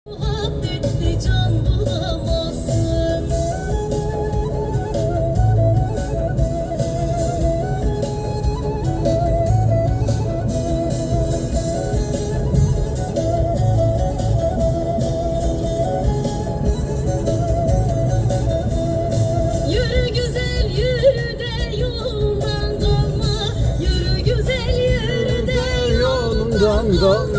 Muhabbette can bulamazsın. Yürü güzel yürü de yolundan kalma. Yürü güzel yürü de yolundan kalma.